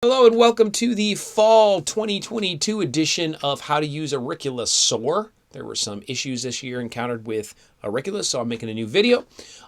Hello and welcome to the fall 2022 edition of How to Use Auricula SOAR. There were some issues this year encountered with Auricula, so I'm making a new video.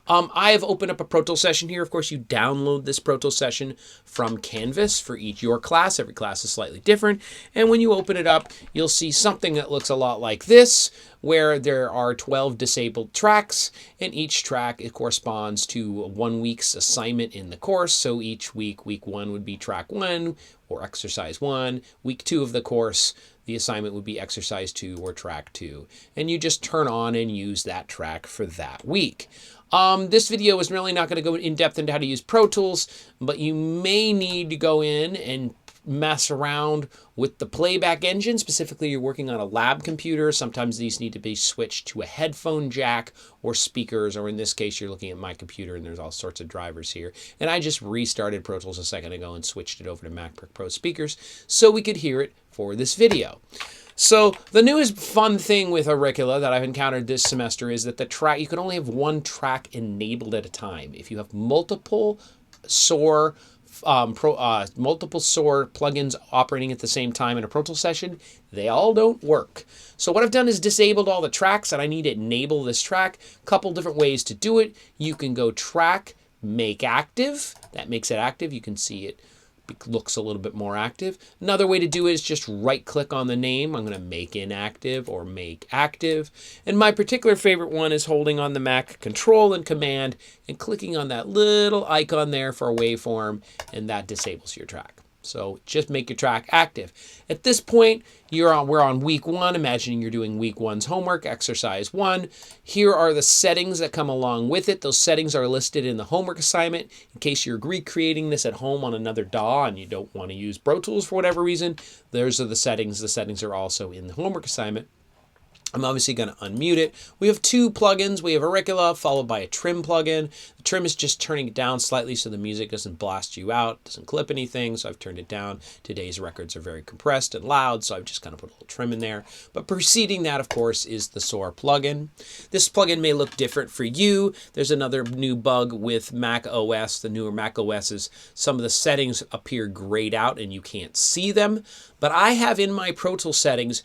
I have opened up a Pro Tools session here. Of course, you download this Pro Tools session from Canvas for your class. Every class is slightly different. And when you open it up, you'll see something that looks a lot like this, where there are 12 disabled tracks, and each track it corresponds to 1 week's assignment in the course. So each week, week 1 would be track 1 or exercise 1. Week 2 of the course, the assignment would be exercise 2 or track 2. And you just turn on and use that track for that week. This video is really not going to go in depth into how to use Pro Tools, but you may need to go in and mess around with the playback engine. Specifically, you're working on a lab computer. Sometimes these need to be switched to a headphone jack or speakers, or in this case, you're looking at my computer and there's all sorts of drivers here. And I just restarted Pro Tools a second ago and switched it over to MacBook Pro speakers so we could hear it for this video. So the newest fun thing with Auricula that I've encountered this semester is that you can only have one track enabled at a time. If you have multiple SOAR plugins operating at the same time in a Pro Tools session, they all don't work. So what I've done is disabled all the tracks, and I need to enable this track. A couple different ways to do it. You can go track, make active. That makes it active. You can see it looks a little bit more active. Another way to do it is just right click on the name. I'm going to make inactive or make active. And my particular favorite one is holding on the Mac Control and Command and clicking on that little icon there for a waveform, and that disables your track. So just make your track active. At this point, we're on week 1. Imagining you're doing week 1's homework, exercise 1. Here are the settings that come along with it. Those settings are listed in the homework assignment. In case you're recreating this at home on another DAW and you don't want to use Pro Tools for whatever reason, those are the settings. The settings are also in the homework assignment. I'm obviously going to unmute it. We have 2 plugins. We have Auricula followed by a trim plugin. The trim is just turning it down slightly so the music doesn't blast you out, doesn't clip anything, so I've turned it down. Today's records are very compressed and loud, so I've just kind of put a little trim in there. But preceding that, of course, is the SOAR plugin. This plugin may look different for you. There's another new bug with Mac OS. The newer Mac OSs, some of the settings appear grayed out and you can't see them. But I have in my Pro Tools settings,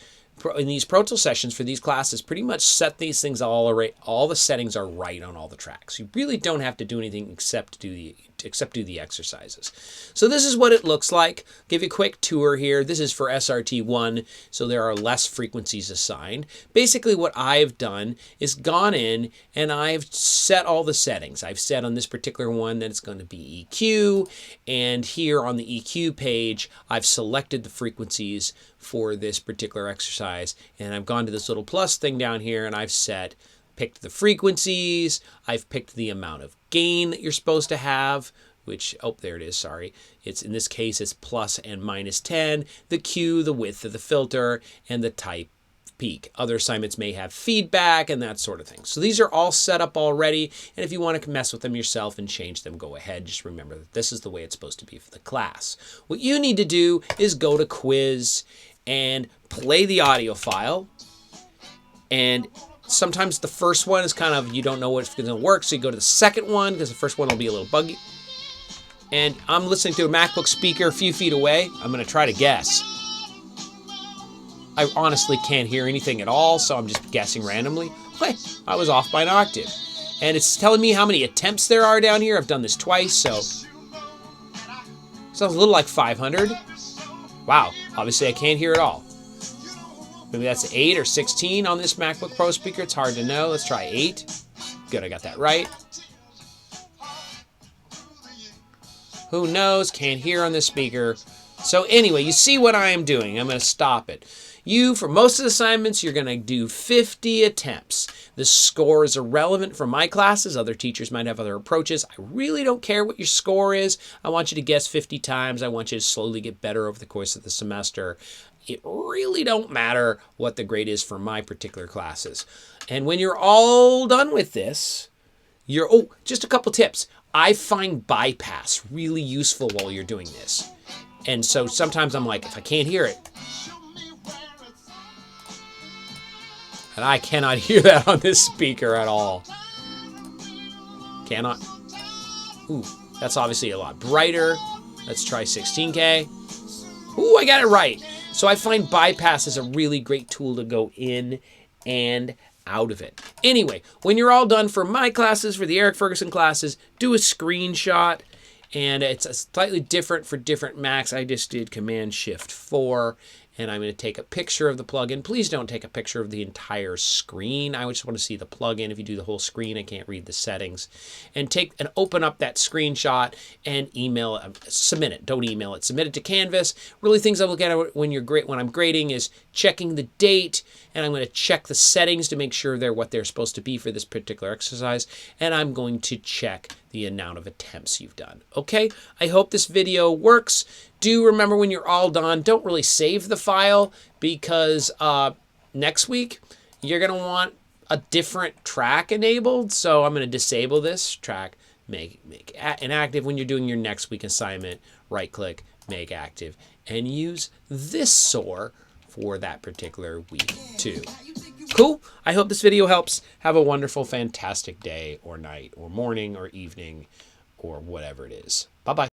in these Pro Tools sessions for these classes, pretty much set these things all right. All the settings are right on all the tracks. You really don't have to do anything except do the exercises. So this is what it looks like. Give you a quick tour here. This is for SRT1, so there are less frequencies assigned. Basically what I've done is gone in and I've set all the settings. I've set on this particular one that it's going to be EQ, and here on the EQ page I've selected the frequencies for this particular exercise, and I've gone to this little plus thing down here and I've picked the frequencies, I've picked the amount of gain that you're supposed to have, which, oh, there it is, sorry. It's, in this case, it's plus and minus 10, the Q, the width of the filter, and the type peak. Other assignments may have feedback and that sort of thing. So these are all set up already, and if you want to mess with them yourself and change them, go ahead. Just remember that this is the way it's supposed to be for the class. What you need to do is go to Quiz and play the audio file, and sometimes the first one is kind of, you don't know what's going to work, so you go to the second one because the first one will be a little buggy. And I'm listening to a MacBook speaker a few feet away. I'm going to try to guess. I honestly can't hear anything at all, so I'm just guessing randomly. Hey, I was off by an octave. And it's telling me how many attempts there are down here. I've done this twice, so sounds a little like 500. Wow, obviously I can't hear it all. Maybe that's 8 or 16 on this MacBook Pro speaker. It's hard to know. Let's try 8. Good, I got that right. Who knows? Can't hear on this speaker. So anyway, you see what I am doing. I'm going to stop it. For most of the assignments, you're going to do 50 attempts. The score is irrelevant for my classes. Other teachers might have other approaches. I really don't care what your score is. I want you to guess 50 times. I want you to slowly get better over the course of the semester. It really don't matter what the grade is for my particular classes. And when you're all done with this, just a couple tips. I find bypass really useful while you're doing this. And so sometimes I'm like, if I can't hear it, and I cannot hear that on this speaker at all. Cannot. Ooh, that's obviously a lot brighter. Let's try 16K. Ooh, I got it right. So I find bypass is a really great tool to go in and out of it. Anyway, when you're all done for my classes, for the Eric Ferguson classes, do a screenshot. And it's slightly different for different Macs. I just did Command-Shift-4, and I'm going to take a picture of the plugin. Please don't take a picture of the entire screen. I just want to see the plugin. If you do the whole screen, I can't read the settings. And open up that screenshot and email it. Submit it. Don't email it. Submit it to Canvas. Really, things I look at when I'm grading is checking the date, and I'm going to check the settings to make sure they're what they're supposed to be for this particular exercise, and I'm going to check the amount of attempts you've done. Okay, I hope this video works. Do remember, when you're all done, don't really save the file, because next week you're going to want a different track enabled. So I'm going to disable this track, make inactive. When you're doing your next week assignment, right click, make active, and use this SOAR for that particular week too. Cool. I hope this video helps. Have a wonderful, fantastic day or night or morning or evening or whatever it is. Bye-bye.